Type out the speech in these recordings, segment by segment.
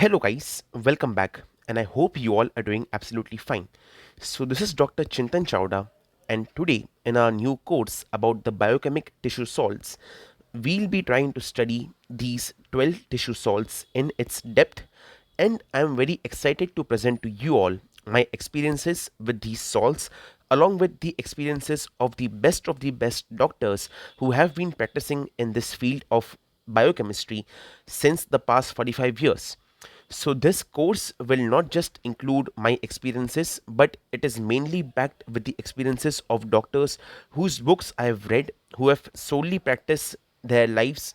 Hello guys, welcome back and I hope you all are doing absolutely fine. So this is Dr. Chintan Chowda and today in our new course about the biochemic tissue salts, we'll be trying to study these 12 tissue salts in its depth, and I'm very excited to present to you all my experiences with these salts along with the experiences of the best doctors who have been practicing in this field of biochemistry since the past 45 years. So, this course will not just include my experiences, but it is mainly backed with the experiences of doctors whose books I have read, who have solely practiced their lives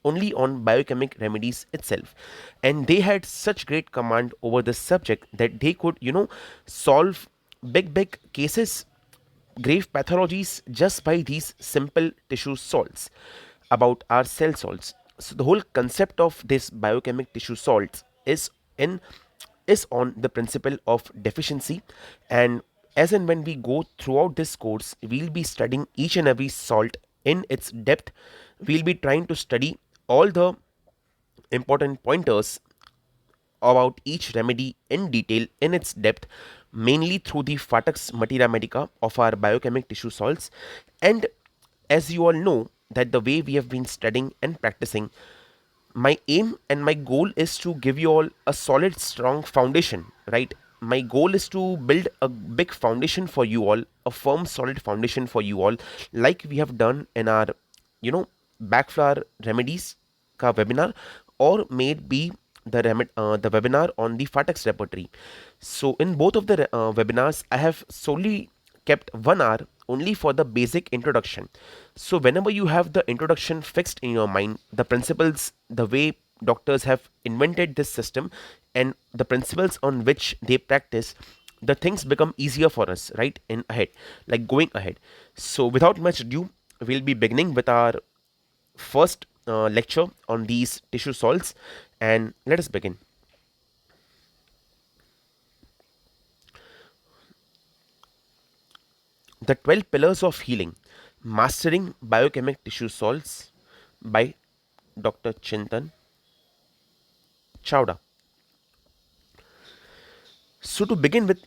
only on biochemic remedies itself. And they had such great command over this subject that they could, solve big cases, grave pathologies just by these simple tissue salts about our cell salts. So the whole concept of this biochemic tissue salts in is on the principle of deficiency, and as and when we go throughout this course we'll be studying each and every salt in its depth. We'll be trying to study all the important pointers about each remedy in detail in its depth, mainly through the Fataks Materia Medica of our biochemic tissue salts. And as you all know, that the way we have been studying and practicing, my aim and my goal is to give you all a solid, strong foundation, right? My goal is to build a big foundation for you all, a firm, solid foundation for you all, like we have done in our, backflower remedies ka webinar, or may it be the webinar on the Fataks repertory. So in both of the webinars, I have solely kept 1 hour only for the basic introduction. So whenever you have the introduction fixed in your mind, the principles, the way doctors have invented this system and the principles on which they practice, the things become easier for us, right, in ahead, like going ahead. So without much ado, we'll be beginning with our first lecture on these tissue salts, and let us begin. The 12 Pillars of Healing, Mastering Biochemic Tissue Salts by Dr. Chintan Chowda. So to begin with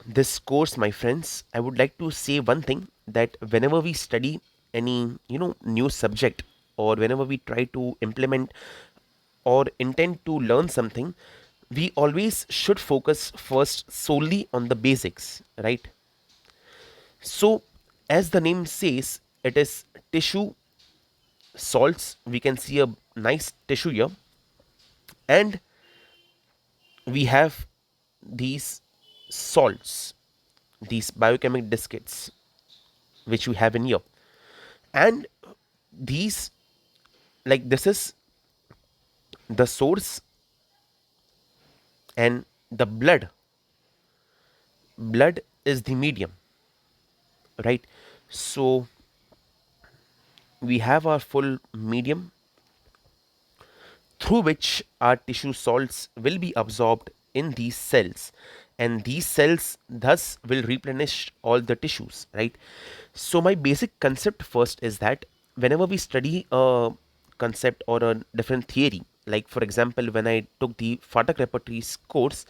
this course, my friends, I would like to say one thing, that whenever we study any new subject, or whenever we try to implement or intend to learn something, we always should focus first solely on the basics, right? So, as the name says, it is tissue salts. We can see a nice tissue here, and we have these salts, these biochemic diskettes, which we have in here, and these, like, this is the source, and the blood is the medium, right? So we have our full medium through which our tissue salts will be absorbed in these cells, and these cells thus will replenish all the tissues, right? So my basic concept first is that whenever we study a concept or a different theory, like for example when I took the Fatak repertories course,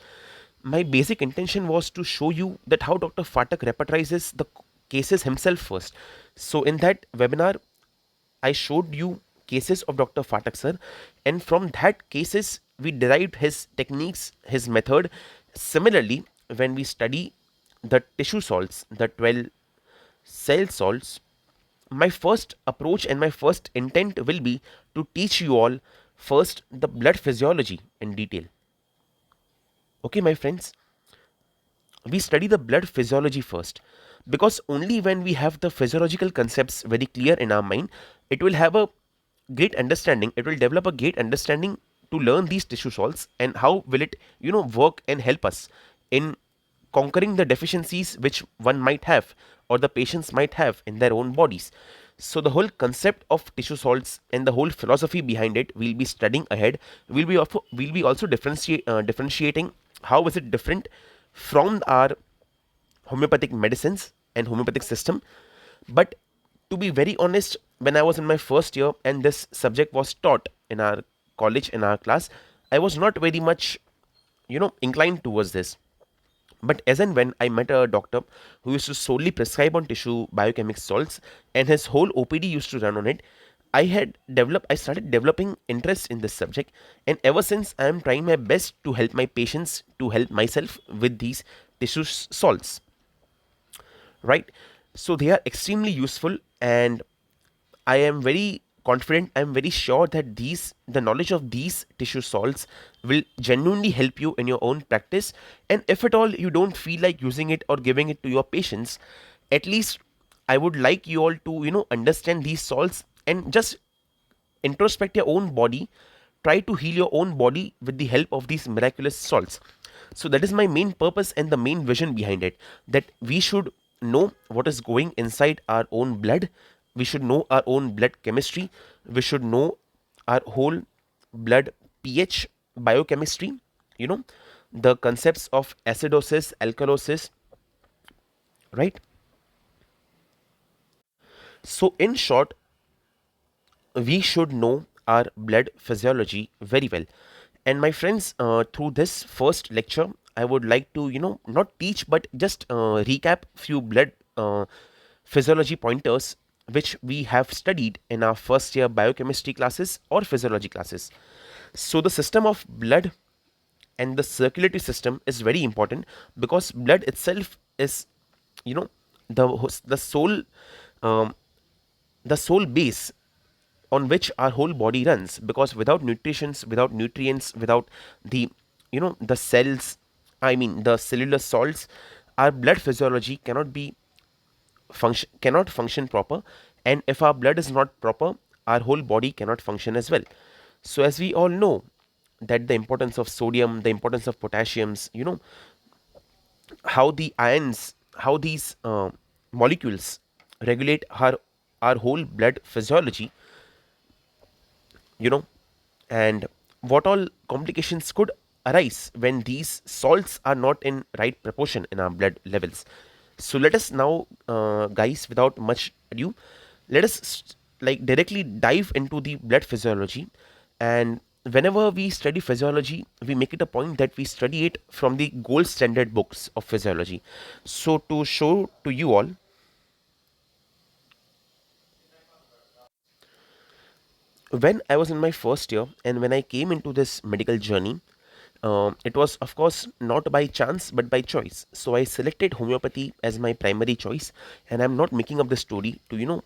my basic intention was to show you that how Dr. Fatak repertorizes the cases himself first. So in that webinar I showed you cases of Dr. Fatak sir, and from that cases we derived his techniques, his method. Similarly, when we study the tissue salts, the 12 cell salts, my first approach and my first intent will be to teach you all first the blood physiology in detail. Okay, my friends, we study the blood physiology first, because only when we have the physiological concepts very clear in our mind, it will have a great understanding, it will develop a great understanding to learn these tissue salts, and how will it work and help us in conquering the deficiencies which one might have or the patients might have in their own bodies. So the whole concept of tissue salts and the whole philosophy behind it we'll be studying ahead. We'll be also differentiating how is it different from our homeopathic medicines and homeopathic system. But to be very honest, when I was in my first year and this subject was taught in our college, in our class, I was not very much, inclined towards this. But as and when I met a doctor who used to solely prescribe on tissue biochemic salts, and his whole OPD used to run on it, I started developing interest in this subject, and ever since I am trying my best to help my patients, to help myself with these tissue salts, right? So they are extremely useful, and I am very confident, I am very sure that the knowledge of these tissue salts will genuinely help you in your own practice. And if at all you don't feel like using it or giving it to your patients, at least I would like you all to, understand these salts and just introspect your own body, try to heal your own body with the help of these miraculous salts. So that is my main purpose and the main vision behind it, that we should know what is going inside our own blood, we should know our own blood chemistry, we should know our whole blood pH biochemistry, you know the concepts of acidosis, alkalosis, right? So in short, we should know our blood physiology very well. And my friends, through this first lecture, I would like to, not teach but just recap few blood physiology pointers which we have studied in our first year biochemistry classes or physiology classes. So the system of blood and the circulatory system is very important, because blood itself is, you know the sole um, the sole base on which our whole body runs, because without nutritions, without nutrients, without the, the cells, I mean the cellular salts, our blood physiology cannot function proper. And if our blood is not proper, our whole body cannot function as well. So as we all know, that the importance of sodium, the importance of potassiums, how the ions, how these molecules regulate our whole blood physiology, you know and what all complications could arise when these salts are not in right proportion in our blood levels. So let us now, guys, without much ado, let us like directly dive into the blood physiology. And whenever we study physiology, we make it a point that we study it from the gold standard books of physiology. So to show to you all, when I was in my first year and when I came into this medical journey, it was, of course, not by chance but by choice. So I selected homeopathy as my primary choice, and I'm not making up the story to,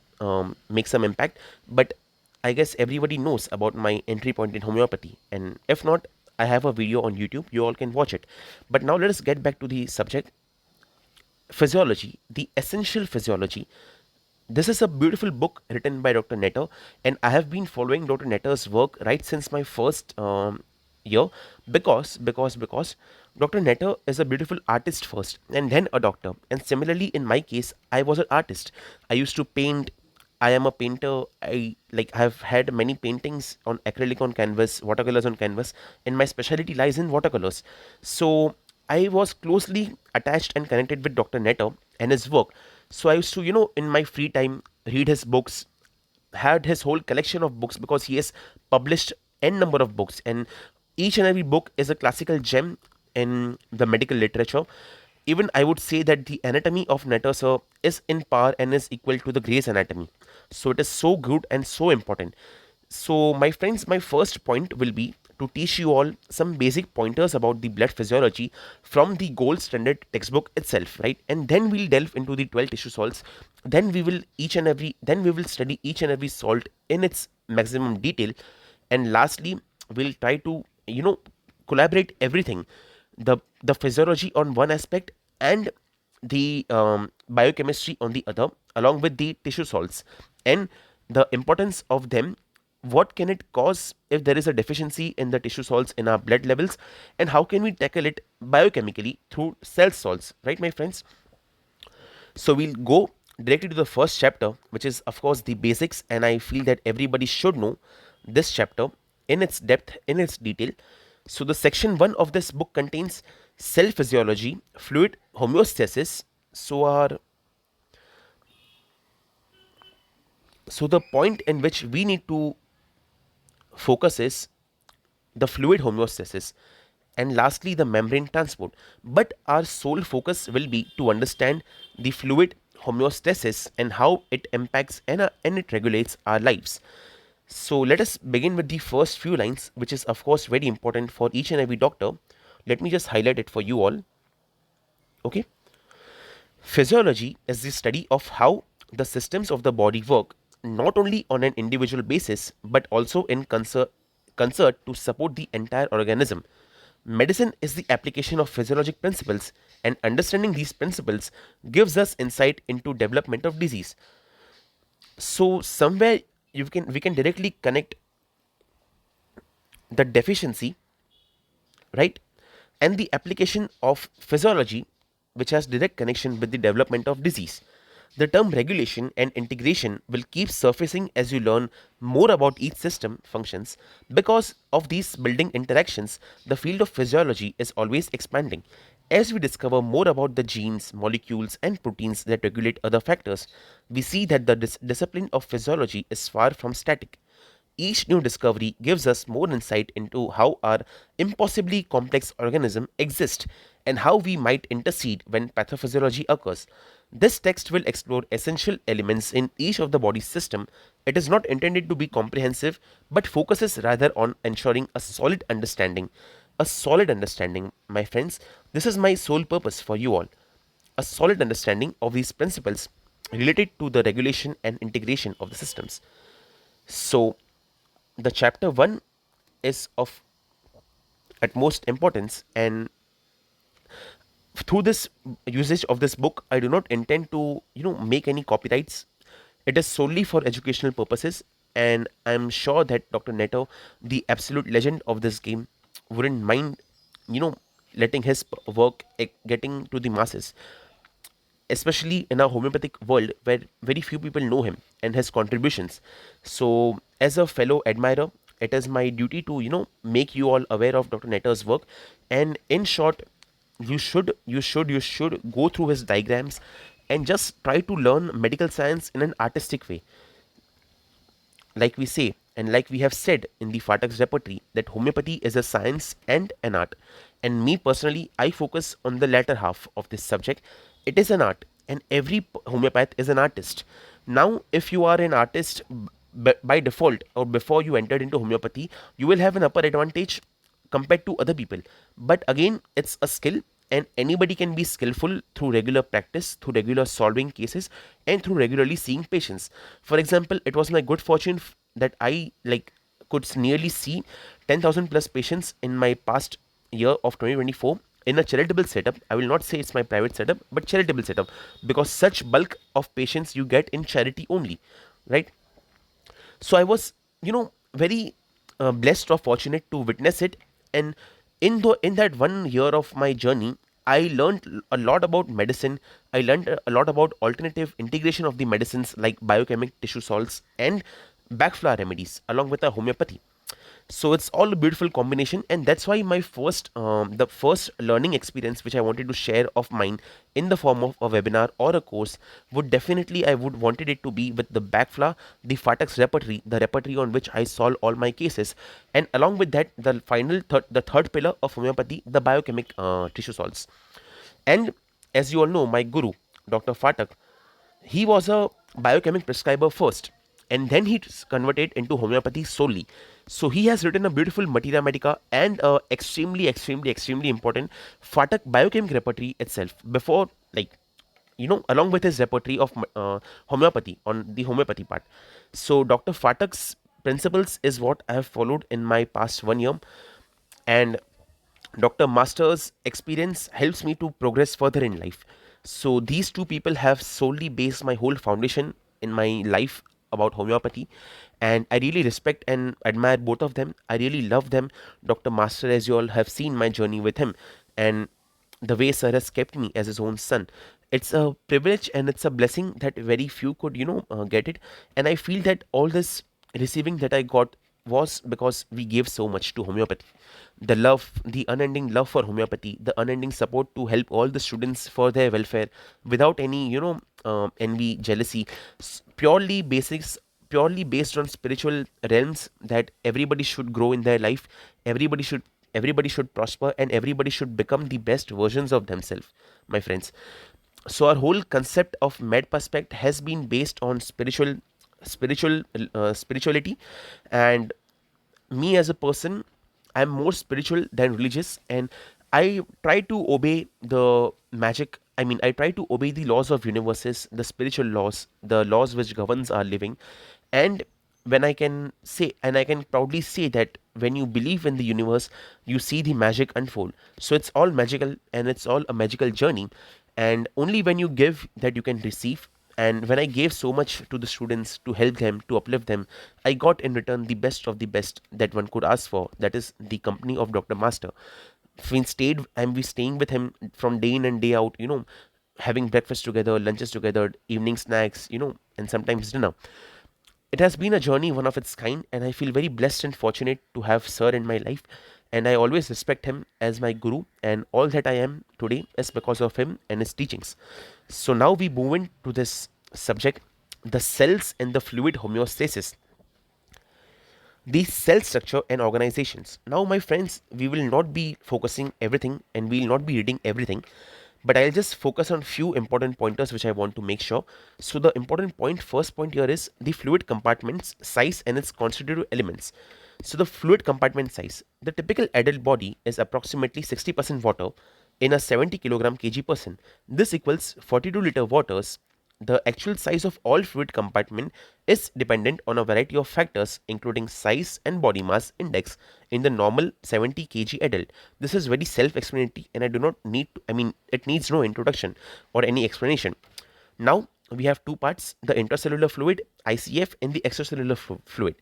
make some impact. But I guess everybody knows about my entry point in homeopathy, and if not, I have a video on YouTube. You all can watch it. But now let us get back to the subject, physiology, the essential physiology. This is a beautiful book written by Dr. Netter, and I have been following Dr. Netter's work right since my first year, because Dr. Netter is a beautiful artist first and then a doctor. And similarly, in my case, I was an artist. I used to paint. I am a painter. I have had many paintings on acrylic on canvas, watercolors on canvas, and my specialty lies in watercolors. So I was closely attached and connected with Dr. Netter and his work. So I used to, in my free time, read his books, had his whole collection of books, because he has published n number of books, and each and every book is a classical gem in the medical literature. Even I would say that the anatomy of Netter sir is in par and is equal to the Gray's anatomy. So it is so good and so important. So, my friends, my first point will be to teach you all some basic pointers about the blood physiology from the gold standard textbook itself, right? And then we'll delve into the 12 tissue salts. Then we will study each and every salt in its maximum detail. And lastly, we'll try to, collaborate everything, the physiology on one aspect and the biochemistry on the other, along with the tissue salts and the importance of them. What can it cause if there is a deficiency in the tissue salts in our blood levels, and how can we tackle it biochemically through cell salts, right, my friends? So we'll go directly to the first chapter, which is, of course, the basics, and I feel that everybody should know this chapter in its depth, in its detail. So the section 1 of this book contains cell physiology, fluid homeostasis. So the point in which we need to focus is the fluid homeostasis, and lastly the membrane transport. But our sole focus will be to understand the fluid homeostasis and how it impacts and it regulates our lives. So let us begin with the first few lines, which is of course very important for each and every doctor. Let me just highlight it for you all. Okay. Physiology is the study of how the systems of the body work, not only on an individual basis but also in concert to support the entire organism. Medicine is the application of physiologic principles, and understanding these principles gives us insight into development of disease. So somewhere we can directly connect the deficiency, right, and the application of physiology, which has direct connection with the development of disease. The term regulation and integration will keep surfacing as you learn more about each system functions. Because of these building interactions, the field of physiology is always expanding. As we discover more about the genes, molecules, and proteins that regulate other factors, we see that the discipline of physiology is far from static. Each new discovery gives us more insight into how our impossibly complex organism exists and how we might intercede when pathophysiology occurs. This text will explore essential elements in each of the body's system. It is not intended to be comprehensive but focuses rather on ensuring a solid understanding. A solid understanding, my friends, this is my sole purpose for you all. A solid understanding of these principles related to the regulation and integration of the systems. So, the chapter 1 is of utmost importance, and through this usage of this book I do not intend to make any copyrights. It is solely for educational purposes, and I'm sure that Dr. Neto, the absolute legend of this game, wouldn't mind you know letting his work getting to the masses, especially in our homeopathic world where very few people know him and his contributions. So, as a fellow admirer, it is my duty to make you all aware of Dr. Netter's work. And in short, you should go through his diagrams and just try to learn medical science in an artistic way. Like we say, and like we have said in the Fatak's repertory, that homeopathy is a science and an art. And me personally, I focus on the latter half of this subject. It is an art, and every homeopath is an artist. Now, if you are an artist by default or before you entered into homeopathy, you will have an upper advantage compared to other people. But again, it's a skill, and anybody can be skillful through regular practice, through regular solving cases, and through regularly seeing patients. For example, it was my good fortune that I could nearly see 10,000 plus patients in my past year of 2024 in a charitable setup. I will not say it's my private setup, but charitable setup, because such bulk of patients you get in charity only, right? So I was very blessed or fortunate to witness it. And in that 1 year of my journey, I learned a lot about medicine. I learned a lot about alternative integration of the medicines like biochemic tissue salts and backflower remedies along with a homeopathy. So it's all a beautiful combination, and that's why my the first learning experience which I wanted to share of mine in the form of a webinar or a course would definitely, I would wanted it to be with the backflower, the Fatak's repertory, the repertory on which I solve all my cases, and along with that the third pillar of homeopathy, the biochemic tissue salts. And as you all know, my guru, Dr. Fatak, he was a biochemic prescriber first, and then he converted into homeopathy solely. So he has written a beautiful Materia Medica and a extremely important Fatak biochemic repertory itself before, along with his repertory of homeopathy on the homeopathy part. So Dr. Fatak's principles is what I have followed in my past 1 year, and Dr. Master's experience helps me to progress further in life. So these two people have solely based my whole foundation in my life about homeopathy, and I really respect and admire both of them. I really love them. Dr. Master, as you all have seen my journey with him, and the way Sir has kept me as his own son. It's a privilege and it's a blessing that very few could, get it. And I feel that all this receiving that I got was because we gave so much to homeopathy. The love, the unending love for homeopathy, the unending support to help all the students for their welfare without any, envy, jealousy, purely basics, purely based on spiritual realms that everybody should grow in their life, everybody should everybody should prosper, and everybody should become the best versions of themselves, my friends. So our whole concept of med perspective has been based on spirituality. And me as a person, I'm more spiritual than religious, and I try to obey the magic. I mean, I try to obey the laws of universes, the spiritual laws, the laws which governs our living. And when I can say, and I can proudly say that when you believe in the universe, you see the magic unfold. So it's all magical, and it's all a magical journey. And only when you give that you can receive. And when I gave so much to the students to help them, to uplift them, I got in return the best of the best that one could ask for. That is the company of Dr. Master. We staying with him from day in and day out, having breakfast together, lunches together, evening snacks, and sometimes dinner. It has been a journey one of its kind, and I feel very blessed and fortunate to have Sir in my life. And I always respect him as my guru, and all that I am today is because of him and his teachings. So now we move into this subject, the cells and the fluid homeostasis, the cell structure and organizations. Now, my friends, we will not be focusing everything and we will not be reading everything, but I'll just focus on few important pointers which I want to make sure. So the important point, first point here is the fluid compartment's size and its constitutive elements. So the fluid compartment size, the typical adult body is approximately 60% water in a 70 kilogram kg person. This equals 42 liter waters. The actual size of all fluid compartment is dependent on a variety of factors including size and body mass index in the normal 70 kg adult. This is very self-explanatory, and I do not need to, I mean, it needs no introduction or any explanation. Now we have two parts, the intracellular fluid ICF and the extracellular fluid.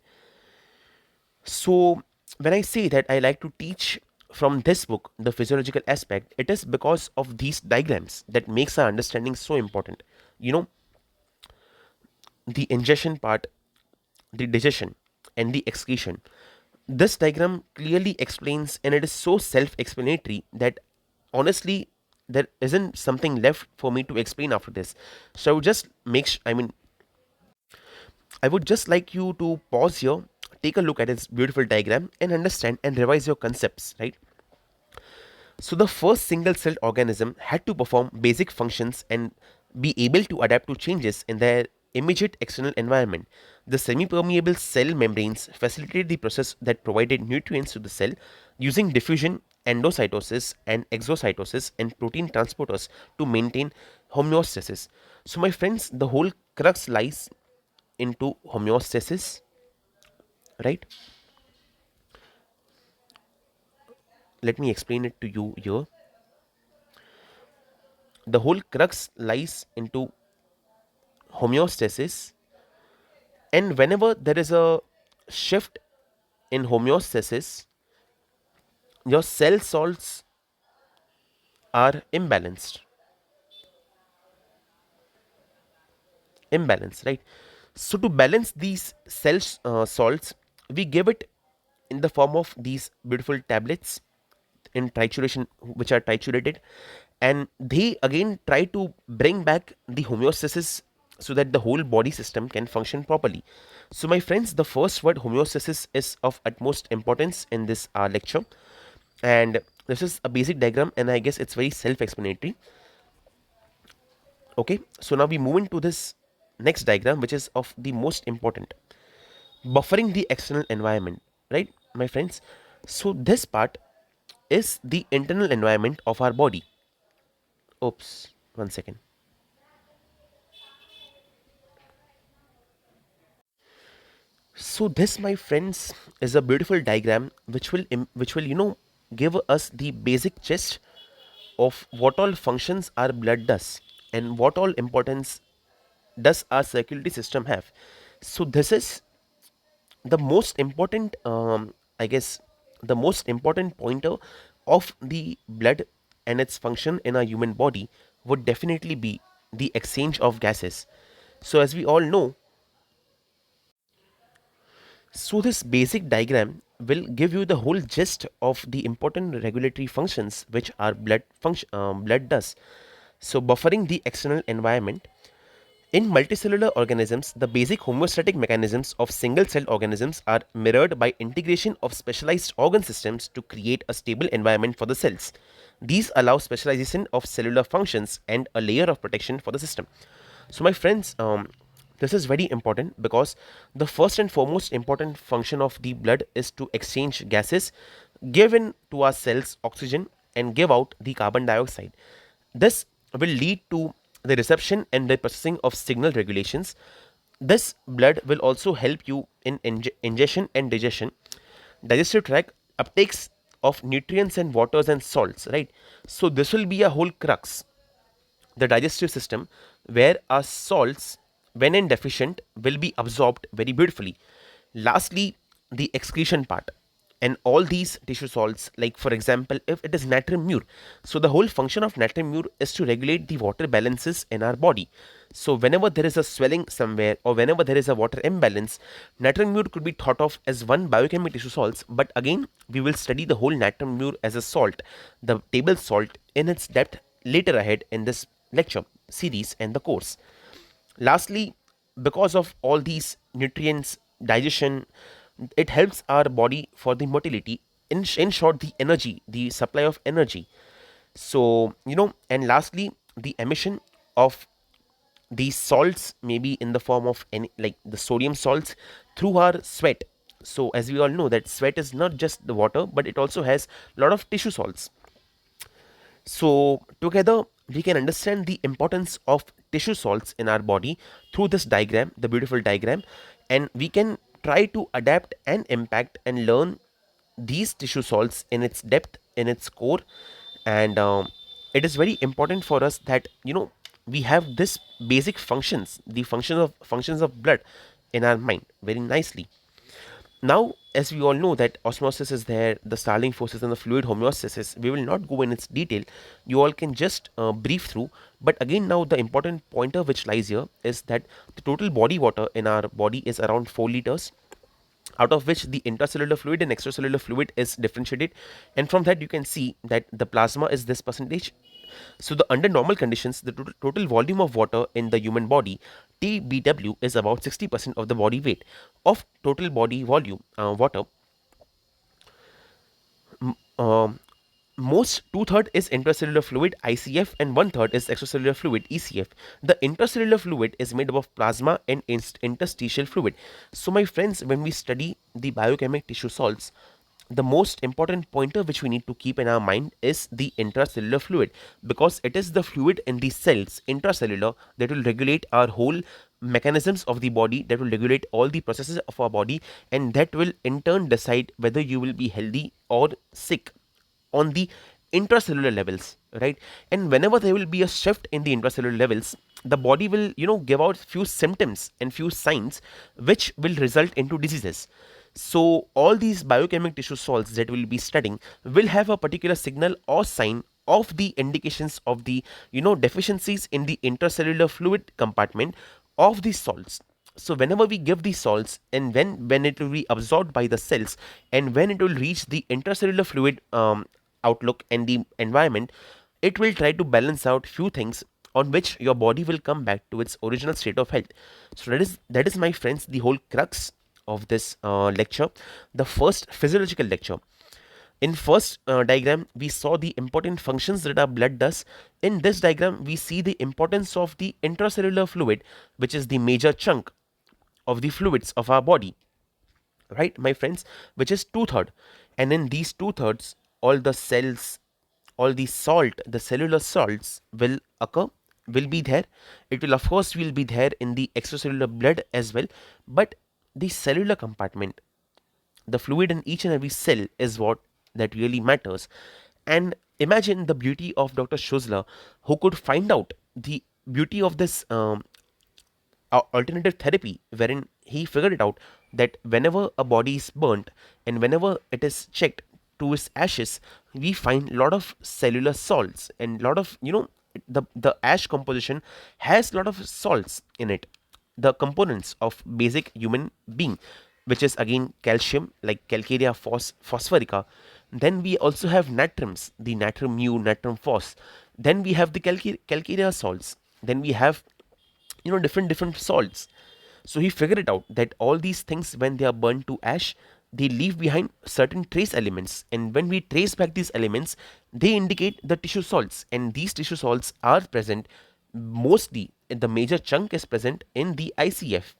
So when I say that I like to teach from this book the physiological aspect, it is because of these diagrams that makes our understanding so important. You know, the ingestion part, the digestion, and the excretion. This diagram clearly explains, and it is so self-explanatory that honestly there isn't something left for me to explain after this. So I would just I would just like you to pause here, take a look at this beautiful diagram, and understand and revise your concepts, right? So the first single-celled organism had to perform basic functions and be able to adapt to changes in their immediate external environment. The semi-permeable cell membranes facilitated the process that provided nutrients to the cell using diffusion, endocytosis, and exocytosis and protein transporters to maintain homeostasis. So my friends, the whole crux lies into homeostasis, right? Let me explain it to you here. The whole crux lies into homeostasis, and whenever there is a shift in homeostasis, your cell salts are imbalanced, right? So to balance these cell salts, we give it in the form of these beautiful tablets in trituration, which are triturated, and they again try to bring back the homeostasis so that the whole body system can function properly. So my friends, the first word homeostasis is of utmost importance in this lecture, and this is a basic diagram, and I guess it's very self-explanatory. Okay, so now we move into this next diagram, which is of the most important, buffering the external environment, right, my friends? So this part is the internal environment of our body. Oops, 1 second. So this, my friends, is a beautiful diagram which will give us the basic gist of what all functions our blood does and what all importance does our circulatory system have. So this is the most important, I guess, the most important pointer of the blood and its function in our human body would definitely be the exchange of gases. So as we all know, so this basic diagram will give you the whole gist of the important regulatory functions which our blood does. So buffering the external environment, In multicellular organisms, the basic homeostatic mechanisms of single-celled organisms are mirrored by integration of specialized organ systems to create a stable environment for the cells. These allow specialization of cellular functions and a layer of protection for the system. So, my friends, this is very important because the first and foremost important function of the blood is to exchange gases, give in to our cells oxygen, and give out the carbon dioxide. This will lead to the reception and the processing of signal regulations. This blood will also help you in ingestion and digestion, digestive tract uptakes of nutrients and waters and salts, right? So this will be a whole crux, the digestive system, where our salts, when in deficient, will be absorbed very beautifully. Lastly, the excretion part. And all these tissue salts, like for example, if it is natrium mure, so the whole function of natrium mure is to regulate the water balances in our body. So whenever there is a swelling somewhere or whenever there is a water imbalance, natrium mure could be thought of as one biochemical tissue salts. But again, we will study the whole natrium mure as a salt, the table salt, in its depth later ahead in this lecture series and the course. Lastly, because of all these nutrients, digestion, it helps our body for the motility. In short, the energy, the supply of energy. So, and lastly, the emission of these salts may be in the form of any, like the sodium salts, through our sweat. So, as we all know, that sweat is not just the water, but it also has a lot of tissue salts. So, together we can understand the importance of tissue salts in our body through this diagram, the beautiful diagram, and we can try to adapt and impact and learn these tissue salts in its depth, in its core, and it is very important for us that we have this basic functions, the functions of blood in our mind very nicely. Now, as we all know that osmosis is there, the Starling forces and the fluid homeostasis, we will not go in its detail. You all can just brief through. But again, now the important pointer which lies here is that the total body water in our body is around 4 liters, out of which the intracellular fluid and extracellular fluid is differentiated, and from that you can see that the plasma is this percentage. So the under normal conditions, the total volume of water in the human body, TBW, is about 60% of the body weight of total body volume water. um, Most two-third is intracellular fluid ICF and one-third is extracellular fluid ECF. The intracellular fluid is made up of plasma and interstitial fluid. So my friends, when we study the biochemic tissue salts, the most important pointer which we need to keep in our mind is the intracellular fluid, because it is the fluid in the cells intracellular that will regulate our whole mechanisms of the body, that will regulate all the processes of our body, and that will in turn decide whether you will be healthy or sick on the intracellular levels, right? And whenever there will be a shift in the intracellular levels, the body will give out few symptoms and few signs which will result into diseases. So all these biochemic tissue salts that we'll be studying will have a particular signal or sign of the indications of the deficiencies in the intracellular fluid compartment of these salts. So whenever we give these salts, and when it will be absorbed by the cells, and when it will reach the intracellular fluid outlook and the environment, it will try to balance out few things on which your body will come back to its original state of health. So that is my friends, the whole crux of this lecture, the first physiological lecture. In first diagram, we saw the important functions that our blood does. In this diagram, we see the importance of the intracellular fluid, which is the major chunk of the fluids of our body, right, my friends, which is two-third. And in these two-thirds, all the cells, all the salt, the cellular salts will occur, will be there. It will of course will be there in the extracellular blood as well, but the cellular compartment, the fluid in each and every cell, is what that really matters. And imagine the beauty of Dr. Schussler, who could find out the beauty of this alternative therapy, wherein he figured it out that whenever a body is burnt and whenever it is checked to its ashes, we find a lot of cellular salts, and lot of the ash composition has a lot of salts in it, the components of basic human being, which is again calcium, like Calcarea phosphorica. Then we also have natriums, the natrium mu, natrium phos. Then we have the Calcarea salts. Then we have different salts. So he figured it out that all these things, when they are burned to ash, they leave behind certain trace elements, and when we trace back these elements, they indicate the tissue salts, and these tissue salts are present mostly, the major chunk is present in the ICF,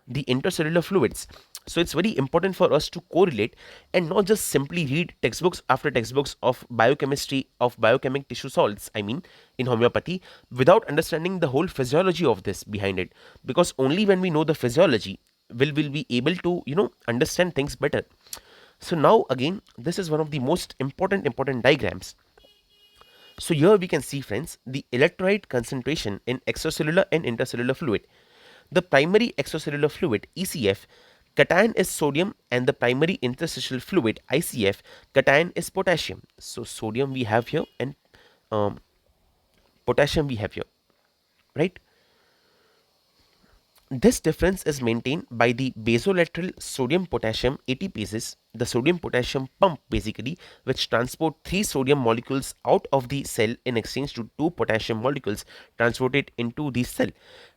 the intercellular fluids. So it's very important for us to correlate and not just simply read textbooks after textbooks of biochemistry, of biochemic tissue salts, I mean, in homeopathy, without understanding the whole physiology of this behind it. Because only when we know the physiology will be able to, understand things better. So now again, this is one of the most important diagrams. So here we can see, friends, the electrolyte concentration in extracellular and intercellular fluid. The primary extracellular fluid, ECF, cation is sodium, and the primary interstitial fluid, ICF, cation is potassium. So sodium we have here, and um, potassium we have here, right? This difference is maintained by the basolateral sodium potassium ATPases, the sodium potassium pump basically, which transport 3 sodium molecules out of the cell in exchange to 2 potassium molecules transported into the cell.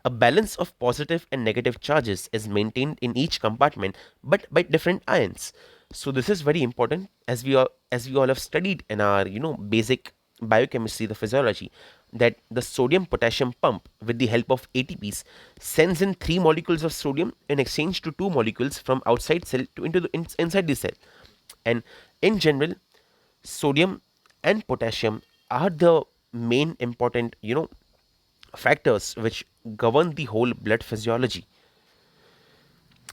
A balance of positive and negative charges is maintained in each compartment, but by different ions. So this is very important, as we all have studied in our basic biochemistry, the physiology, that the sodium potassium pump, with the help of ATPs, sends in 3 molecules of sodium in exchange to 2 molecules from outside cell to into the inside the cell. And in general, sodium and potassium are the main important factors which govern the whole blood physiology.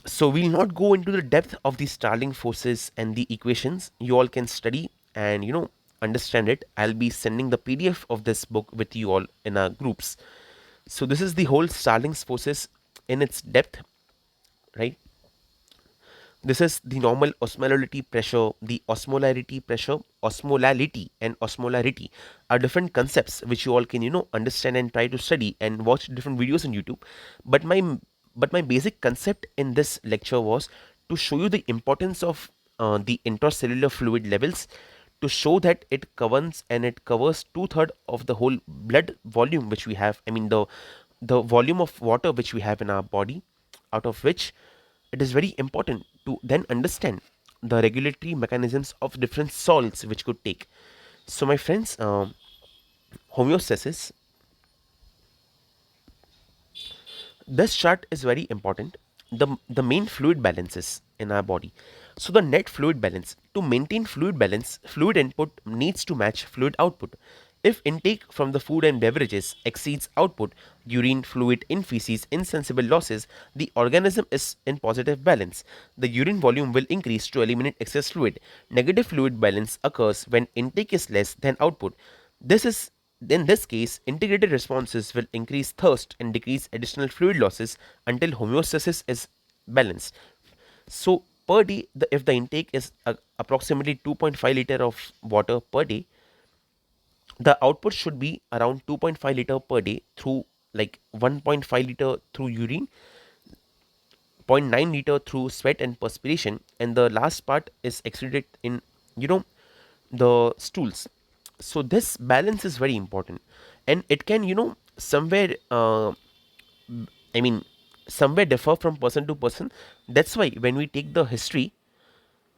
So we'll not go into the depth of the Starling forces and the equations. You all can study and understand it. I'll be sending the PDF of this book with you all in our groups. So this is the whole Starling's forces in its depth, right? This is the normal osmolarity pressure, the osmolarity pressure, osmolality and osmolarity are different concepts which you all can understand and try to study and watch different videos on YouTube. But my basic concept in this lecture was to show you the importance of the intracellular fluid levels, to show that it covers two-thirds of the whole blood volume which we have. I mean the volume of water which we have in our body, out of which it is very important to then understand the regulatory mechanisms of different salts which could take. So my friends, homeostasis, this chart is very important. The main fluid balances in our body. So the net fluid balance, to maintain fluid balance, fluid input needs to match fluid output. If intake from the food and beverages exceeds output, urine, fluid in feces, insensible losses, the organism is in positive balance. The urine volume will increase to eliminate excess fluid. Negative fluid balance occurs when intake is less than output. This is In this case, integrated responses will increase thirst and decrease additional fluid losses until homeostasis is balanced. So per day, if the intake is approximately 2.5 liter of water per day, the output should be around 2.5 liter per day through, like, 1.5 liter through urine, zero point 0.9 liter through sweat and perspiration, and the last part is excreted in you know the stools. So this balance is very important, and it can somewhere I mean somewhere differ from person to person. That's why when we take the history,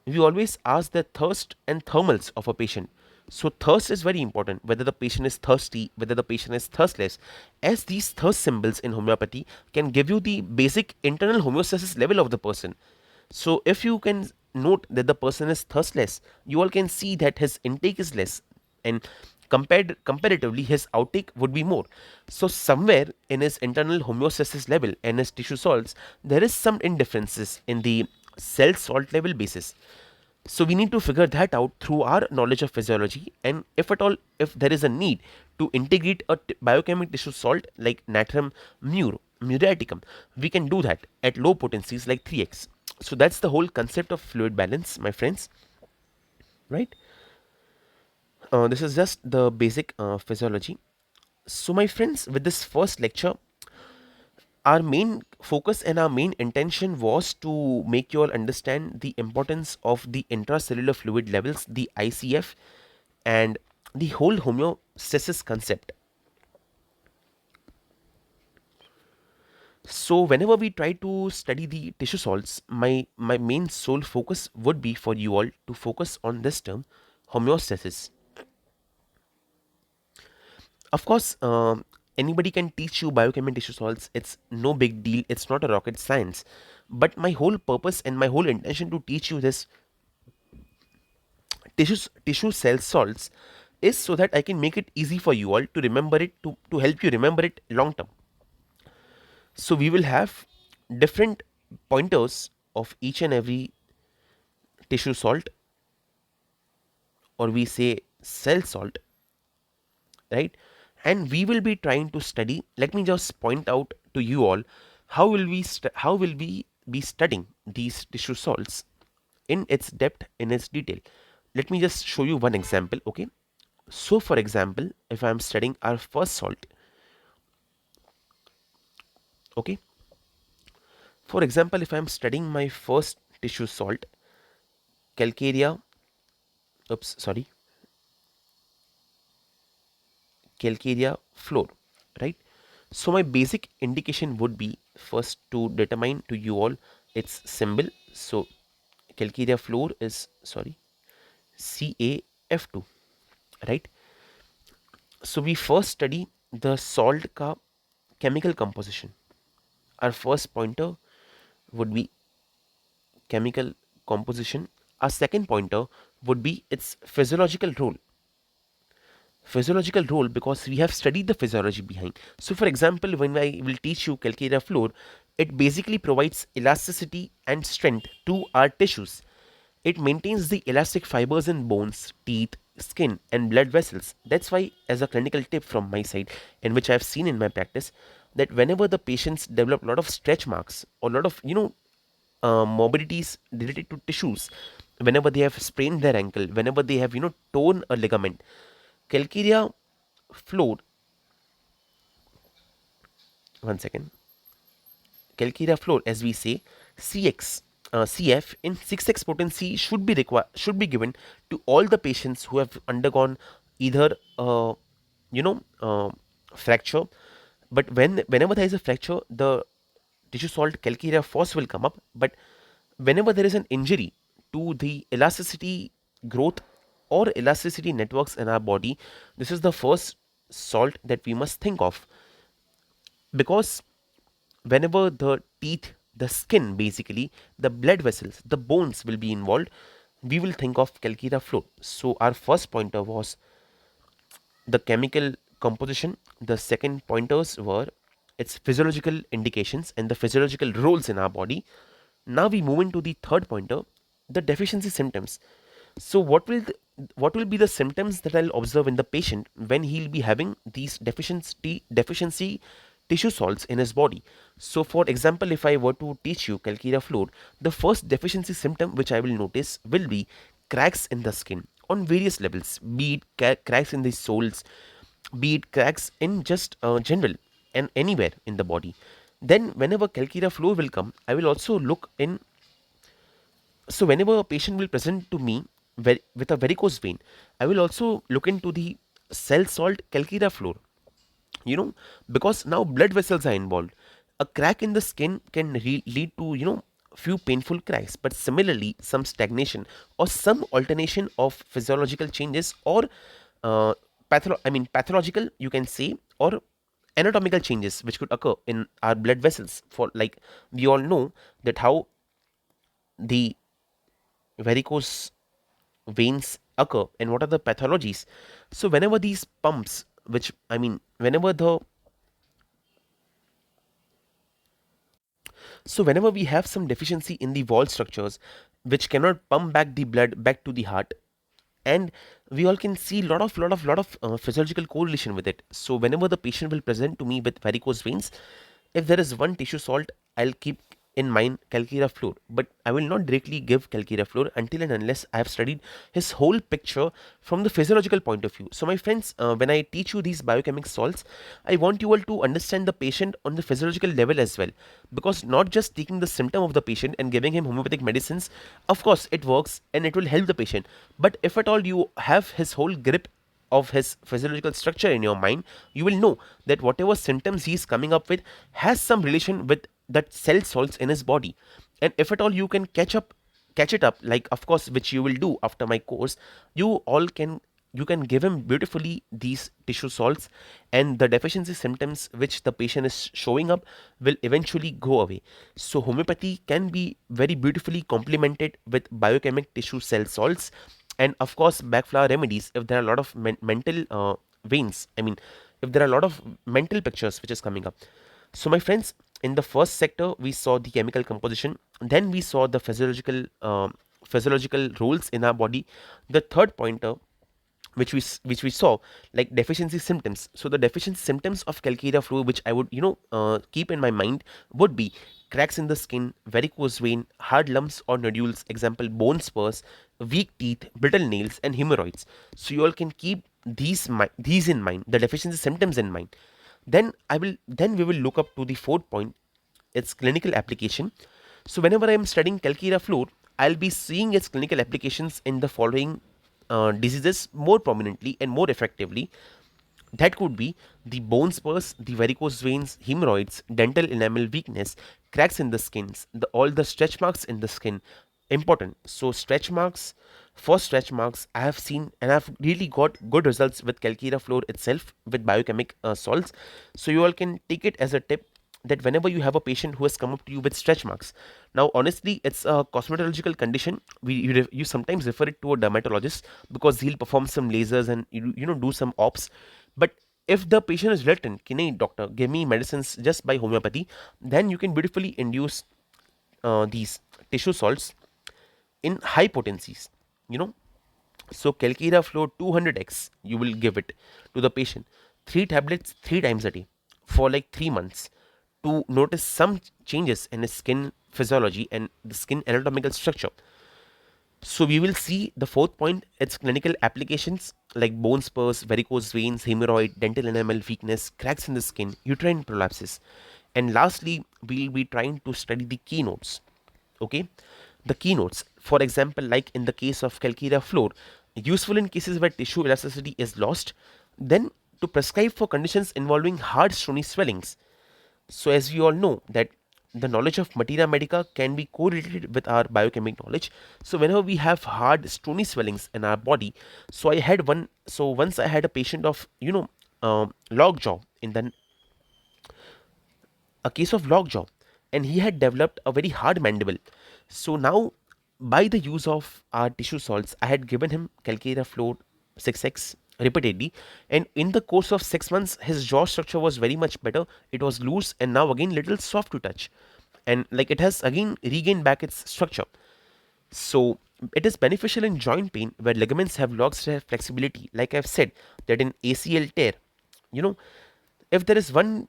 we always ask the thirst and thermals of a patient. So thirst is very important, whether the patient is thirsty, whether the patient is thirstless, as these thirst symbols in homeopathy can give you the basic internal homeostasis level of the person. So if you can note that the person is thirstless, you all can see that his intake is less, and comparatively his outtake would be more. So somewhere in his internal homeostasis level and his tissue salts, there is some indifferences in the cell salt level basis. So we need to figure that out through our knowledge of physiology, and if at all, if there is a need to integrate a biochemic tissue salt like natrium muriaticum, we can do that at low potencies like 3x. So that's the whole concept of fluid balance, my friends, right? This is just the basic physiology. So my friends, with this first lecture, our main focus and our main intention was to make you all understand the importance of the intracellular fluid levels, the ICF, and the whole homeostasis concept. So whenever we try to study the tissue salts, my main sole focus would be for you all to focus on this term, homeostasis. Of course, anybody can teach you biochemical tissue salts. It's no big deal. It's not a rocket science. But my whole purpose and my whole intention to teach you this tissue cell salts is so that I can make it easy for you all to remember it, to help you remember it long term. So we will have different pointers of each and every tissue salt, or we say cell salt, right? And we will be trying to study. Let me just point out to you all how will we be studying these tissue salts in its depth, in its detail. Let me just show you one example. Okay, so for example, if I am studying our first salt, okay, for example, if I am studying my first tissue salt, Calcarea, oops, sorry, Calcarea fluor, right? So my basic indication would be first to determine to you all its symbol. So Calcarea fluor is, sorry, CaF2, right? So we first study the salt ka chemical composition. Our first pointer would be chemical composition. Our second pointer would be its physiological role. Physiological role, because we have studied the physiology behind. So for example, when I will teach you Calcarea fluor, it basically provides elasticity and strength to our tissues. It maintains the elastic fibers in bones, teeth, skin and blood vessels. That's why, as a clinical tip from my side, in which I have seen in my practice, that whenever the patients develop a lot of stretch marks or a lot of morbidities related to tissues, whenever they have sprained their ankle, whenever they have torn a ligament, Calcarea fluor, one second, Calcarea fluor, as we say, CX, CF in 6x potency should be given to all the patients who have undergone either you know uh, fracture. But whenever there is a fracture, the tissue salt Calcarea phos will come up. But whenever there is an injury to the elasticity growth or elasticity networks in our body, this is the first salt that we must think of, because whenever the teeth, the skin, basically the blood vessels, the bones will be involved, we will think of Calcarea fluor. So our first pointer was the chemical composition. The second pointers were its physiological indications and the physiological roles in our body. Now we move into the third pointer, the deficiency symptoms. So what will be the symptoms that I'll observe in the patient when he'll be having these deficiency tissue salts in his body? So for example, if I were to teach you Calcarea fluor, the first deficiency symptom which I will notice will be cracks in the skin on various levels, be it cracks in the soles, be it cracks in just general and anywhere in the body. Then whenever Calcarea fluor will come, I will also look in. So whenever a patient will present to me with a varicose vein, I will also look into the cell salt Calcarea fluor, you know, because now blood vessels are involved. A crack in the skin can lead to few painful cracks, but similarly some stagnation or some alternation of physiological changes, or uh, pathological, you can say, or anatomical changes which could occur in our blood vessels. For like, we all know that how the varicose veins occur and what are the pathologies. So whenever these pumps, which I mean whenever the so whenever we have some deficiency in the wall structures which cannot pump back the blood back to the heart, and we all can see lot of physiological correlation with it. So whenever the patient will present to me with varicose veins, if there is one tissue salt, I'll keep in mind Calcarea fluor, but I will not directly give Calcarea fluor until and unless I have studied his whole picture from the physiological point of view. So my friends, when I teach you these biochemic salts, I want you all to understand the patient on the physiological level as well, because not just taking the symptom of the patient and giving him homeopathic medicines, of course it works and it will help the patient, but if at all you have his whole grip of his physiological structure in your mind, you will know that whatever symptoms he is coming up with has some relation with that cell salts in his body. And if at all you can catch it up, like of course which you will do after my course, you all can you can give him beautifully these tissue salts, and the deficiency symptoms which the patient is showing up will eventually go away. So homeopathy can be very beautifully complemented with biochemic tissue cell salts, and of course backflower remedies if there are a lot of mental veins, I mean if there are a lot of mental pictures which is coming up. So my friends, in the first sector we saw the chemical composition, then we saw the physiological roles in our body. The third pointer which we saw, like deficiency symptoms. So the deficiency symptoms of calcarea flu which I would keep in my mind would be cracks in the skin, varicose vein, hard lumps or nodules, example bone spurs, weak teeth, brittle nails and hemorrhoids. So you all can keep these in mind, the deficiency symptoms in mind. Then we will look up to the fourth point, its clinical application. So whenever I am studying Calcarea fluor, I'll be seeing its clinical applications in the following diseases more prominently and more effectively. That could be the bone spurs, the varicose veins, hemorrhoids, dental enamel weakness, cracks in the skins, all the stretch marks in the skin. Important. So stretch marks, I have seen and I've really got good results with Calcarea fluor itself with biochemic salts. So you all can take it as a tip that whenever you have a patient who has come up to you with stretch marks, now honestly it's a cosmetological condition, you sometimes refer it to a dermatologist because he'll perform some lasers and do some ops. But if the patient is reluctant, can doctor give me medicines just by homeopathy, then you can beautifully induce these tissue salts in high potencies, you know. So Calcarea fluor 200x you will give it to the patient, 3 tablets 3 times a day for like 3 months to notice some changes in his skin physiology and the skin anatomical structure. So we will see the fourth point, its clinical applications like bone spurs, varicose veins, hemorrhoid, dental enamel weakness, cracks in the skin, uterine prolapses. And lastly, we'll be trying to study the keynotes. Okay, the keynotes, for example, like in the case of Calcarea fluor, useful in cases where tissue elasticity is lost, then to prescribe for conditions involving hard stony swellings. So as we all know that the knowledge of materia medica can be correlated with our biochemic knowledge. So whenever we have hard stony swellings in our body, so once I had a patient of lockjaw, in the a case of lockjaw, and he had developed a very hard mandible. So now, by the use of our tissue salts, I had given him Calcarea fluor 6x repeatedly, and in the course of 6 months, his jaw structure was very much better. It was loose and now again little soft to touch, and like it has again regained back its structure. So it is beneficial in joint pain where ligaments have lost their flexibility. Like I've said, that in ACL tear, you know, if there is one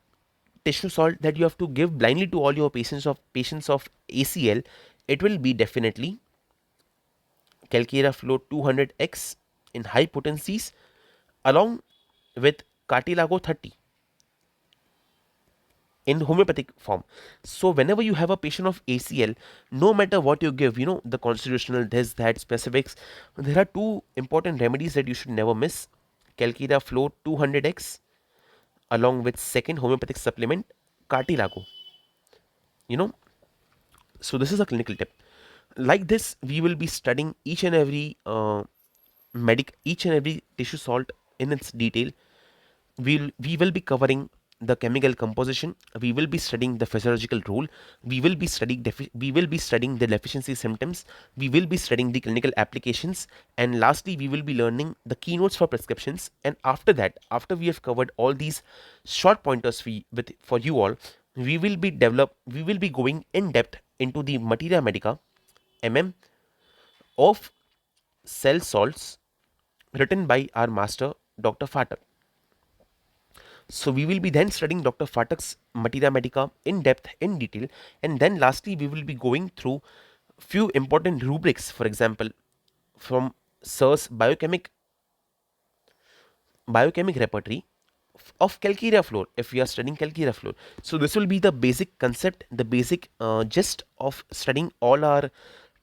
tissue salt that you have to give blindly to all your patients of ACL, it will be definitely Calcarea fluor 200x in high potencies along with Cartilago 30 in homeopathic form. So whenever you have a patient of ACL, no matter what you give, the constitutional, this, that, specifics, there are two important remedies that you should never miss. Calcarea fluor 200x along with second homeopathic supplement, Cartilago. You know, so this is a clinical tip. Like this, we will be studying each and every tissue salt in its detail. We will be covering the chemical composition. We will be studying the physiological role. We will be studying the deficiency symptoms. We will be studying the clinical applications, and lastly, we will be learning the keynotes for prescriptions. And after that, after we have covered all these short pointers for you all, we will be going in depth into the materia medica, of cell salts written by our master Dr. Fatak. So we will be then studying Dr. Fatak's Materia Medica in depth, in detail, and then lastly we will be going through few important rubrics, for example, from Sir's biochemic repertory of Calcarea fluor, if we are studying Calcarea fluor. So this will be the basic concept, the basic gist of studying all our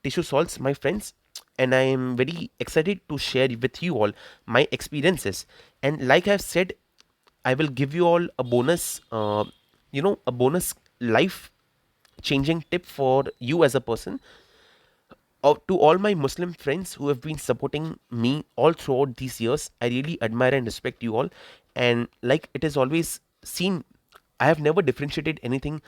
tissue salts, my friends. and I am very excited to share with you all my experiences. And like I've said, I will give you all a bonus, a bonus life changing tip for you as a person. To all my Muslim friends who have been supporting me all throughout these years, I really admire and respect you all. And like it is always seen, I have never differentiated anything,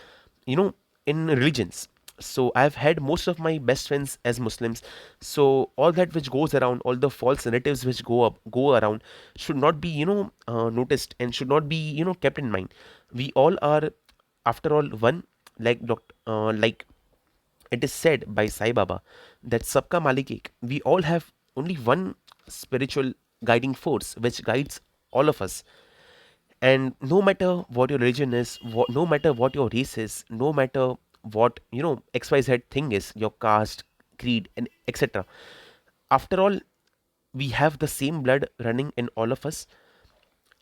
you know, in religions. So I've had most of my best friends as Muslims. So all that which goes around, all the false narratives which go around, should not be, noticed and should not be, kept in mind. We all are, after all, one. Like it is said by Sai Baba that Sabka Malik Ek. We all have only one spiritual guiding force which guides all of us. And no matter what your religion is, no matter what your race is, no matter what XYZ thing is, your caste, creed, and etc. After all, we have the same blood running in all of us,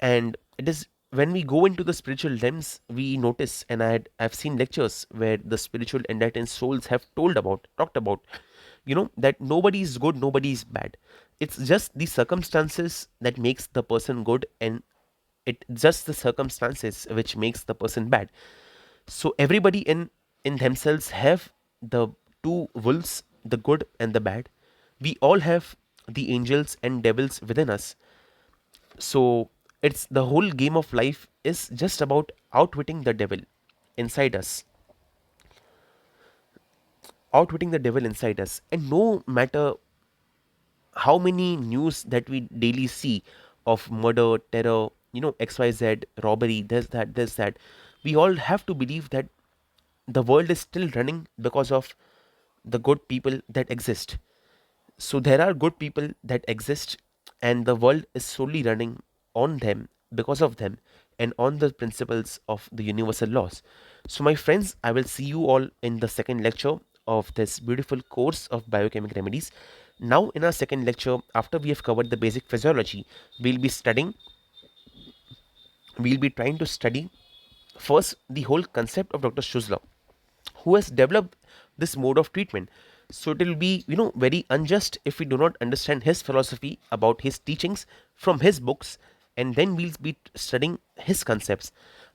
and it is when we go into the spiritual realms we notice, and I've seen lectures where the spiritual enlightened souls have talked about, that nobody is good, nobody is bad. It's just the circumstances that makes the person good, and it just the circumstances which makes the person bad. So everybody in themselves have the two wolves, the good and the bad. We all have the angels and devils within us. So it's the whole game of life is just about outwitting the devil inside us, outwitting the devil inside us. And no matter how many news that we daily see of murder, terror, XYZ, robbery, this, that, we all have to believe that the world is still running because of the good people that exist. So there are good people that exist, and the world is solely running on them, because of them, and on the principles of the universal laws. So, my friends, I will see you all in the second lecture of this beautiful course of biochemic remedies. Now, in our second lecture, after we have covered the basic physiology, we'll be studying, we'll be trying to study first the whole concept of Dr. Shuzla, who has developed this mode of treatment. So it will be, very unjust if we do not understand his philosophy about his teachings from his books, and then we'll be studying his concepts.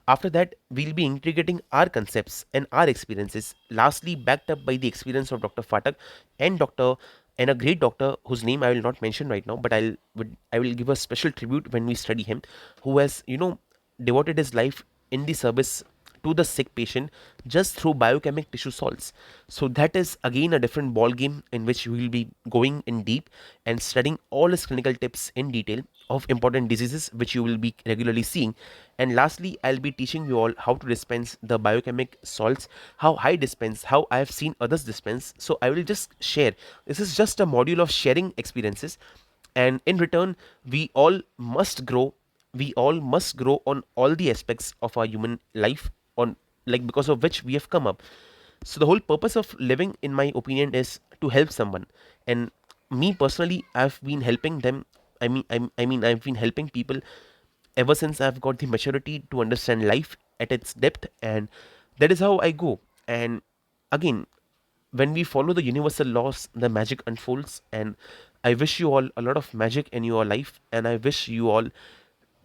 After that, we'll be integrating our concepts and our experiences, lastly backed up by the experience of Dr. Fatak and Dr. and a great doctor whose name I will not mention right now, but I will give a special tribute when we study him, who has, devoted his life in the service to the sick patient just through biochemic tissue salts. So that is again a different ball game in which we will be going in deep and studying all his clinical tips in detail of important diseases which you will be regularly seeing. And lastly, I'll be teaching you all how to dispense the biochemic salts, how I dispense, how I have seen others dispense. So I will just share. This is just a module of sharing experiences, and in return we all must grow, we all must grow on all the aspects of our human life, on like because of which we have come up. So the whole purpose of living, in my opinion, is to help someone. And me personally, I've been helping them. I mean I've been helping people ever since I've got the maturity to understand life at its depth, and that is how I go. And again, when we follow the universal laws, the magic unfolds. And I wish you all a lot of magic in your life, and I wish you all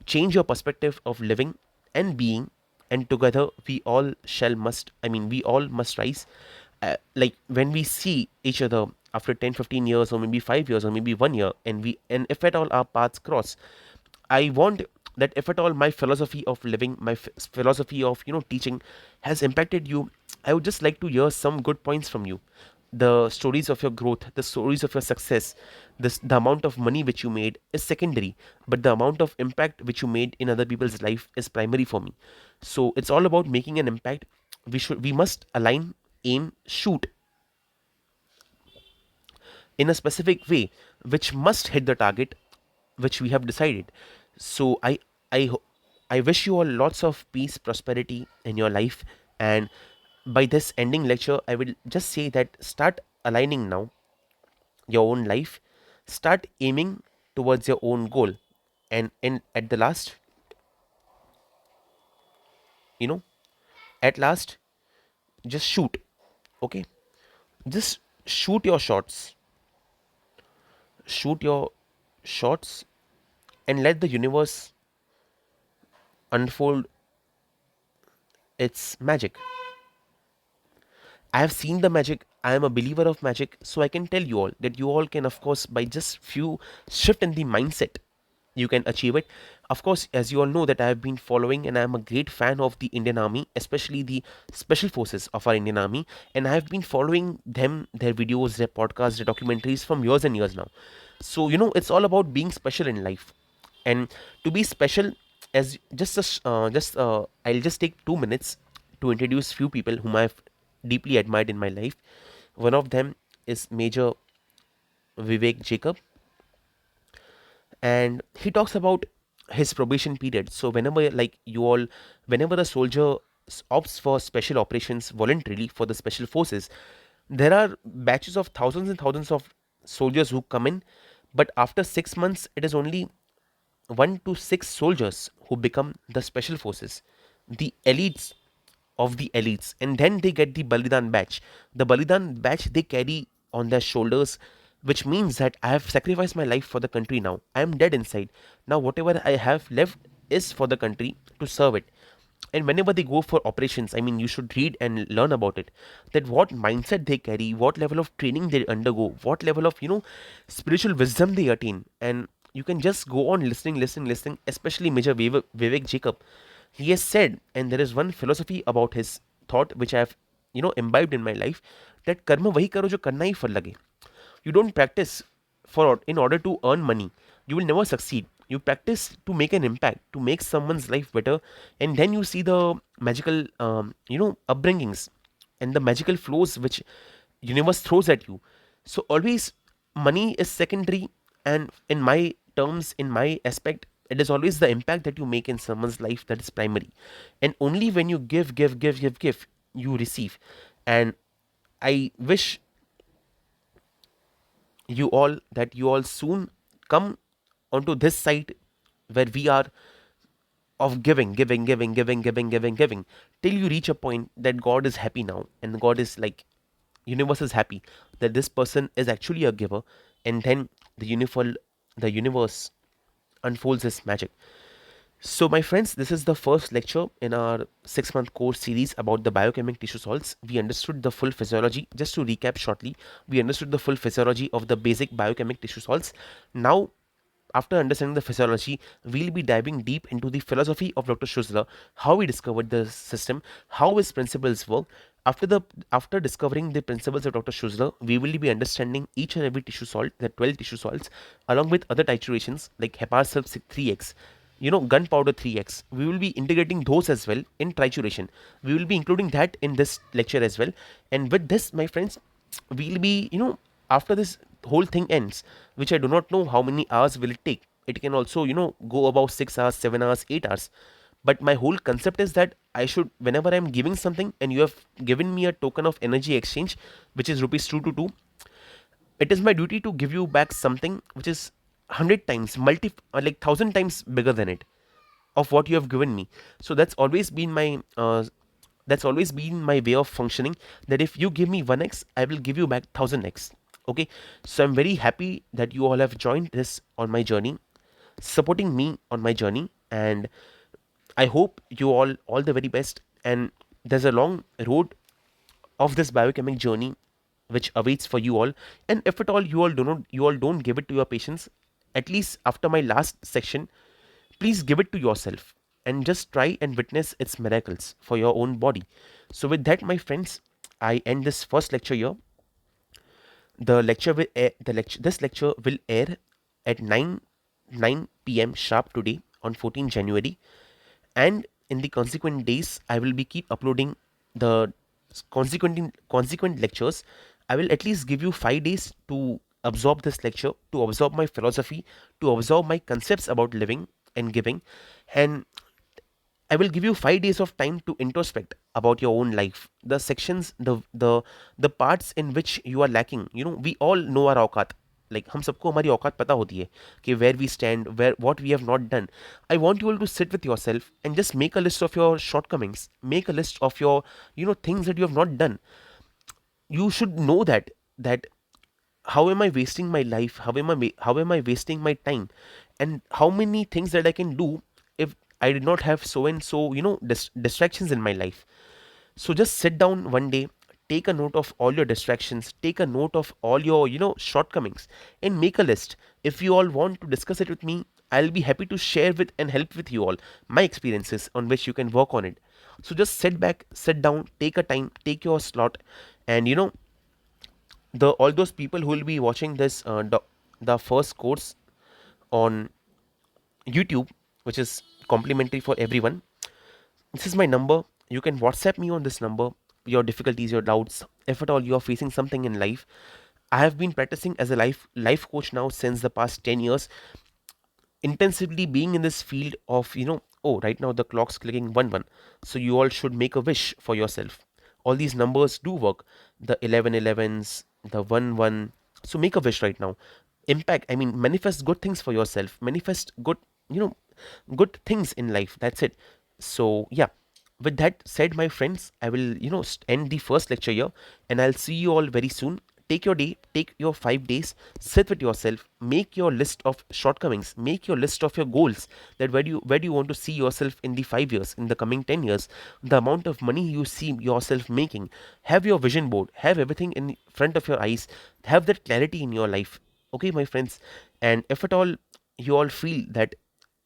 change your perspective of living and being, and together we all shall must, we all must rise. Like when we see each other after 10, 15 years, or maybe 5 years, or maybe 1 year, and if at all our paths cross, I want that if at all my philosophy of living, my philosophy of teaching has impacted you, I would just like to hear some good points from you. The stories of your growth, the stories of your success, the amount of money which you made is secondary, but the amount of impact which you made in other people's life is primary for me. So it's all about making an impact. We must align, aim, shoot in a specific way, which must hit the target which we have decided. So I ho- I wish you all lots of peace, prosperity in your life. And by this ending lecture, I will just say that start aligning now your own life, start aiming towards your own goal, and at the last, you know, at last, just shoot. Okay, just shoot your shots. shoot your shots and let the universe unfold its magic. I have seen the magic. I am a believer of magic, so I can tell you all that you all can, of course, by just few shift in the mindset, you can achieve it. Of course, as you all know that I have been following and I am a great fan of the Indian Army, especially the special forces of our Indian Army, and I have been following them, their videos, their podcasts, their documentaries from years and years now. So it's all about being special in life, and to be special, as just I'll just take 2 minutes to introduce few people whom I've deeply admired in my life. One of them is Major Vivek Jacob, and he talks about his probation period. So whenever, like you all, whenever a soldier opts for special operations voluntarily for the special forces, there are batches of thousands and thousands of soldiers who come in, but after 6 months it is only 1 to 6 soldiers who become the special forces, the elites of the elites, and then they get the Balidan badge. The Balidan badge they carry on their shoulders, which means that I have sacrificed my life for the country now. I am dead inside. Now, whatever I have left is for the country to serve it. And whenever they go for operations, I mean, you should read and learn about it. That what mindset they carry, what level of training they undergo, what level of spiritual wisdom they attain, and you can just go on listening, especially Major Vivek Jacob. He has said, and there is one philosophy about his thought which I have imbibed in my life, that कर्म वही करो जो करना ही फल लगे. You don't practice for in order to earn money. You will never succeed. You practice to make an impact, to make someone's life better, and then you see the magical upbringings and the magical flows which universe throws at you. So always money is secondary, and in my terms, in my aspect, it is always the impact that you make in someone's life that is primary. And only when you give, you receive. And I wish you all soon come onto this site where we are of giving till you reach a point that God is happy now, and God is like, universe is happy that this person is actually a giver, and then the universe unfolds its magic. So, my friends, this is the first lecture in our 6 month course series about the biochemic tissue salts. We understood the full physiology. Just to recap shortly, we understood the full physiology of the basic biochemic tissue salts. Now, after understanding the physiology, we'll be diving deep into the philosophy of Dr. Schussler, how he discovered the system, how his principles work. After discovering the principles of Dr. Schussler, we will be understanding each and every tissue salt, the 12 tissue salts, along with other titurations like Hepar sulf 3x, gunpowder 3x. We will be integrating those as well in trituration. We will be including that in this lecture as well. And with this, my friends, we'll be, after this whole thing ends, which I do not know how many hours will it take. It can also, go about 6 hours, 7 hours, 8 hours. But my whole concept is that I should, whenever I'm giving something and you have given me a token of energy exchange, which is rupees 2 to 2, it is my duty to give you back something which is 100 times, like 1,000 times bigger than it, of what you have given me. So that's always been my way of functioning, that if you give me 1x, I will give you back 1000x. Okay, so I'm very happy that you all have joined this on my journey, supporting me on my journey, and I hope you all the very best. And there's a long road of this biochemic journey which awaits for you all. And if at all you all don't give it to your patients, at least after my last section, please give it to yourself and just try and witness its miracles for your own body. So with that, my friends, I end this first lecture here. This lecture will air at 9 p.m. sharp today on 14 January, and in the consequent days I will be keep uploading the consequent lectures. I will at least give you 5 days to absorb this lecture, to absorb my philosophy, to absorb my concepts about living and giving, and I will give you 5 days of time to introspect about your own life. The sections, the parts in which you are lacking. We all know our औकात. Like हम सबको हमारी औकात पता होती है कि where we stand, where what we have not done. I want you all to sit with yourself and just make a list of your shortcomings. Make a list of your things that you have not done. You should know that how am I wasting my life? How am I wasting my time? And how many things that I can do if I did not have so and so, distractions in my life. So just sit down one day, take a note of all your distractions, take a note of all your, shortcomings, and make a list. If you all want to discuss it with me, I'll be happy to share with and help with you all my experiences on which you can work on it. So just sit back, sit down, take a time, take your slot, and the all those people who will be watching this the first course on YouTube, which is complimentary for everyone. This is my number. You can WhatsApp me on this number. Your difficulties, your doubts, if at all you are facing something in life. I have been practicing as a life coach now since the past 10 years, intensively being in this field of, oh, right now the clock's clicking 1 1. So you all should make a wish for yourself. All these numbers do work. The 11 11s, the 1 1. So make a wish right now. Impact, I mean, manifest good things for yourself. Manifest good, you know, good things in life. That's it. So, yeah. With that said, my friends, I will, end the first lecture here, and I'll see you all very soon. Take your day, take your 5 days, sit with yourself, make your list of shortcomings, make your list of your goals. That where do you want to see yourself in the 5 years, in the coming 10 years, the amount of money you see yourself making. Have your vision board, have everything in front of your eyes, have that clarity in your life. Okay, my friends, and if at all you all feel that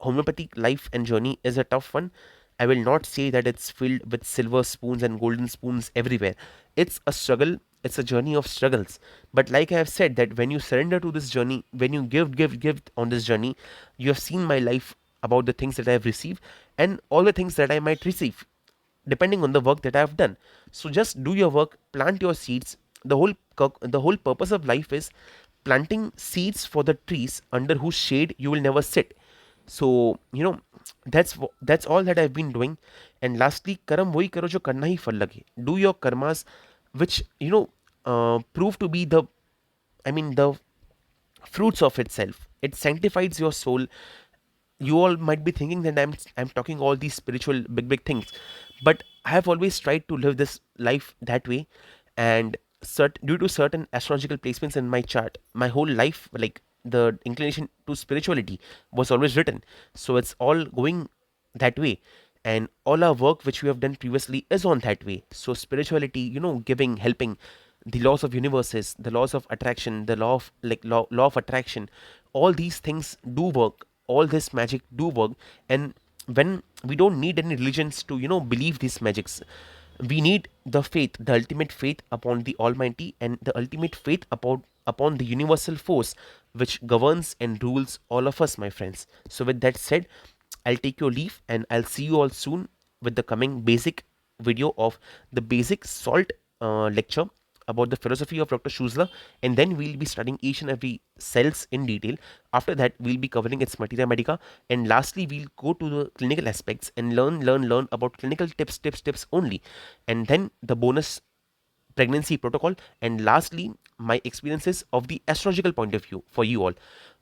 homeopathic life and journey is a tough one, I will not say that it's filled with silver spoons and golden spoons everywhere. It's a struggle, it's a journey of struggles. But like I have said, that when you surrender to this journey, when you give on this journey, you have seen my life about the things that I have received and all the things that I might receive, depending on the work that I have done. So just do your work, plant your seeds. The whole purpose of life is planting seeds for the trees under whose shade you will never sit. So that's all that I've been doing. And lastly, कर्म वही करो जो करना ही फल लगे. Do your karmas, which prove to be the fruits of itself. It sanctifies your soul. You all might be thinking that I'm talking all these spiritual big things, but I have always tried to live this life that way. And due to certain astrological placements in my chart, my whole life, like the inclination to spirituality, was always written. So it's all going that way, and all our work which we have done previously is on that way. So spirituality, giving, helping, the laws of universes, the laws of attraction, the law of attraction, all these things do work, all this magic do work. And when we don't need any religions to believe these magics, we need the faith, the ultimate faith upon the almighty, and the ultimate faith upon the universal force which governs and rules all of us, my friends. So with that said, I'll take your leave, and I'll see you all soon with the coming basic video of the basic salt lecture about the philosophy of Dr. Schuzler, and then we'll be studying each and every cells in detail. After that, we'll be covering its materia medica, and lastly, we'll go to the clinical aspects and learn about clinical tips only, and then the bonus pregnancy protocol, and lastly, my experiences of the astrological point of view for you all.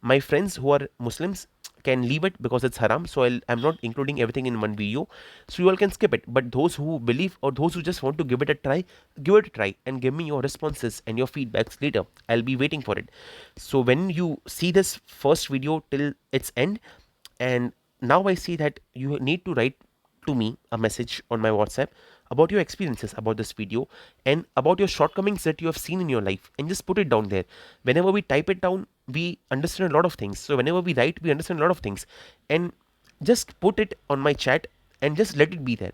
My friends who are Muslims can leave it because it's haram, so I'm not including everything in one video, so you all can skip it. But those who believe, or those who just want to give it a try, give it a try and give me your responses and your feedbacks later. I'll be waiting for it. So when you see this first video till its end, and now I see that you need to write to me a message on my WhatsApp about your experiences about this video and about your shortcomings that you have seen in your life, and just put it down there. Whenever we type it down, we understand a lot of things. So whenever we write, we understand a lot of things. And just put it on my chat and just let it be there.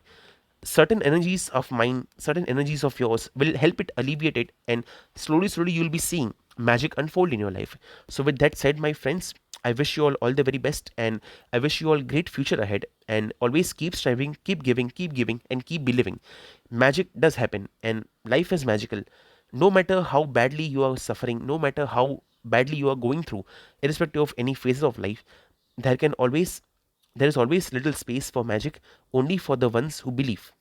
Certain energies of mine, certain energies of yours will help it alleviate it, and slowly you'll be seeing magic unfold in your life. So with that said, my friends, I wish you all the very best, and I wish you all great future ahead, and always keep striving, keep giving, and keep believing. Magic does happen, and life is magical. No matter how badly you are suffering, no matter how badly you are going through, irrespective of any phases of life, there can always there is always little space for magic, only for the ones who believe.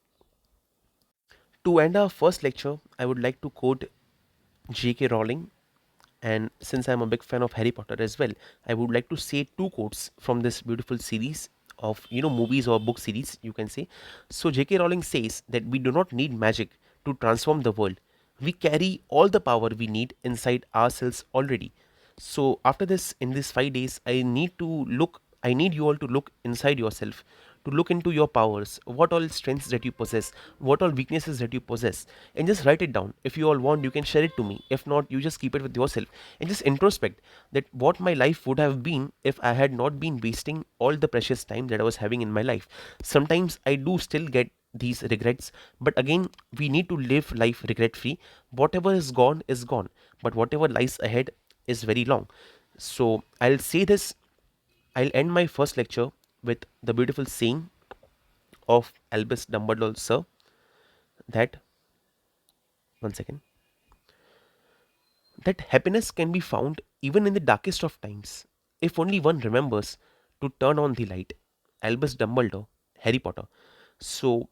To end our first lecture, I would like to quote J.K. Rowling, and since I'm a big fan of Harry Potter as well, I would like to say two quotes from this beautiful series of movies or book series, you can say. So J.K. Rowling says that we do not need magic to transform the world. We carry all the power we need inside ourselves already. So after this, in these 5 days, I need you all to look inside yourself, to look into your powers, what all strengths that you possess, what all weaknesses that you possess, and just write it down. If you all want, you can share it to me. If not, you just keep it with yourself and just introspect that what my life would have been if I had not been wasting all the precious time that I was having in my life. Sometimes I do still get these regrets, but again, we need to live life regret free. Whatever is gone, but whatever lies ahead is very long. So I'll say this, I'll end my first lecture with the beautiful saying of Albus Dumbledore, sir, that, one second, that happiness can be found even in the darkest of times, if only one remembers to turn on the light. Albus Dumbledore, Harry Potter. So,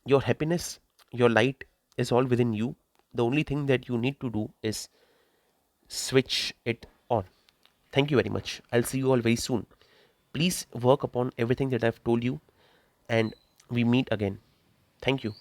your happiness, your light is all within you. The only thing that you need to do is switch it on. Thank you very much. I'll see you all very soon. Please work upon everything that I've told you, and we meet again. Thank you.